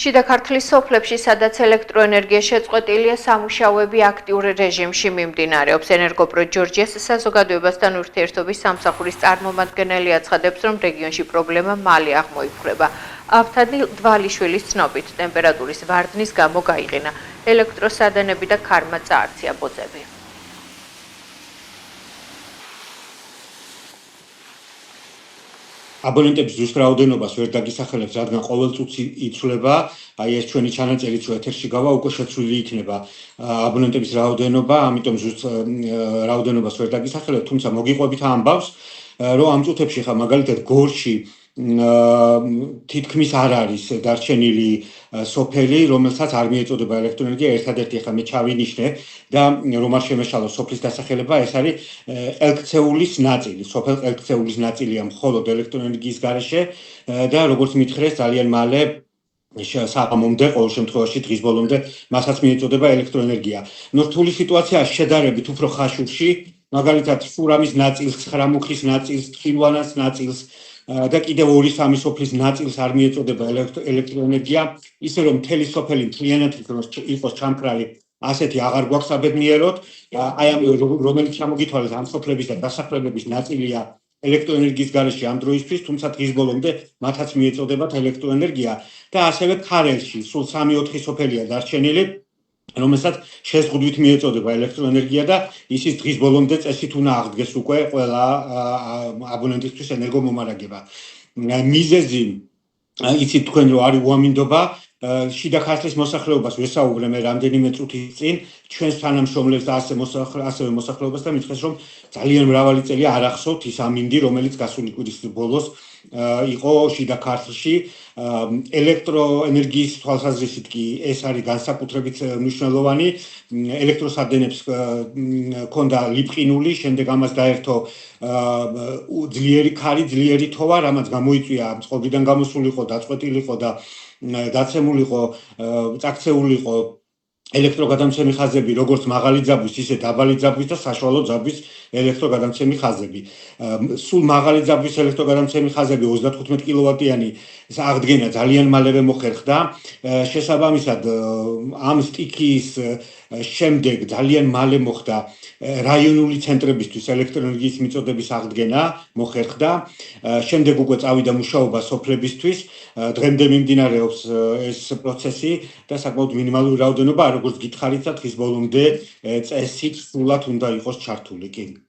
შიდა ქართლის სოფლებში, სადაც ელექტროენერგია შეწყვეტილია, სამუშაოები აქტიურ რეჟიმში მიმდინარეობს. ენერგოპრო ჯორჯიას საზოგადოებასთან ურთიერთობის სამსახურის წარმომადგენელი აცხადებს, რომ რეგიონში პრობლემა მალე აღმოიფხვრება. ავთადი დვალიშვილის ცნობით, ტემპერატურის ვარდნის გამო გაიყინა ელექტროსადენები და ქარმა წაარცია ბოძები. აბონენტების ზუსტ რაოდენობას ვერ დაგისახელებს, რადგან ყოველ წუთს იცვლება, აი ეს ჩვენი ჩანაწერიც რო ეთერში გავა, უკვე შეცვლილი იქნება აბონენტების რაოდენობა, ამიტომ ზუსტ რაოდენობას ვერ დაგისახელებ, თუმცა მოგიყვებით ამბავს, რომ ამ წუთებში ხა მაგალითად გორში თითქმის არ არის დარჩენილი სოფელი, რომელსაც არ მიეწოდება ელექტროენერგია, ერთადერთი ხა მე ჩავინიშნე და რომ არ შემეშალო სოფლის დასახელება, ეს არის ყელქცეულის ნაწილი. სოფელ ყელქცეულის ნაწილია მხოლოდ ელექტროენერგიის გარეშე და როგორც მითხრეს, ძალიან მალე საღამომდე, ყოველ შემთხვევაში დღის ბოლომდე მასაც მიეწოდება ელექტროენერგია. ნუ რთული სიტუაცია შედარებით უფრო ხაშურში, მაგალითად შურამის ნაწილს, ხრამუხის ნაწილს, ხილვანას ნაწილს და კიდევ 2-3 სოფლის ნაწილს არ მიეწოდება ელექტროენერგია, ისე რომ მთელი სოფელი მთლიანად იყოს ჩამქრალი, ასეთი აღარ გვაქვს საბედნიეროდ. აი ამ რომელიც ჩამოგითვალეს ამ სოფლების და დასახლებების ნაწილია ელექტროენერგიის გარეშე ამ დროისთვის, თუმცა დღის ბოლომდე მათაც მიეწოდებათ ელექტროენერგია და ასევე ქარელში სულ 3-4 სოფელია დარჩენილი, რომელსაც შეზღუდვით მიეწოდება ელექტროენერგია და ისიც დღის ბოლომდე წესით უნდა აღდგეს უკვე ყველა აბონენტისთვის ენერგომომარაგება. მიზეზი იცით თქვენ რომ არის უამინდობა, შიდა ქართლის მოსახლეობას ვესაუბრე მე რამდენიმე წუთის წინ, ჩვენს თანამშრომლებს და ასევე მოსახლეობას და მითხრეს რომ ძალიან მრავალი წელი არ ახსოვთ ის ამინდი, რომელიც გასული კვირის ბოლოს იყო შიდა ქართლში. ელექტროენერგიის თვალსაზრისით კი ეს არის განსაკუთრებით მნიშვნელოვანი. ელექტროსადენებს ქონდა ლიპყინული, შემდეგ ამას დაერთო ძლიერი ქარი, ძლიერი თოვა, რამაც გამოიწვია წყობიდან გამოსულიყო, დაწყვეტილიყო და დაცემულიყო, წაქცეულიყო ელექტროგადამცემი ხაზები, როგორც მაღალი ძაბვის, ისე დაბალი ძაბვის და საშუალო ძაბვის ელექტროგადამცემი ხაზები. სულ მაღალი ძაბვის ელექტროგადამცემი ხაზები 35 კილოვატიანი აღდგენა ძალიან მალევე მოხერხდა. შესაბამისად, ამ სტიქიის შემდეგ ძალიან მალე მოხდა რაიონული ცენტრებისთვის ელექტროენერგიის მიწოდების აღდგენა მოხერხდა. შემდეგ უკვე წავიდა მუშაობა სოფლებისთვის. დღემდე მიმდინარეობს ეს პროცესი და საკმაოდ მინიმალური რაოდენობა, როგორც გითხარით, დღის ბოლომდე წესით სრულად უნდა იყოს ჩართული.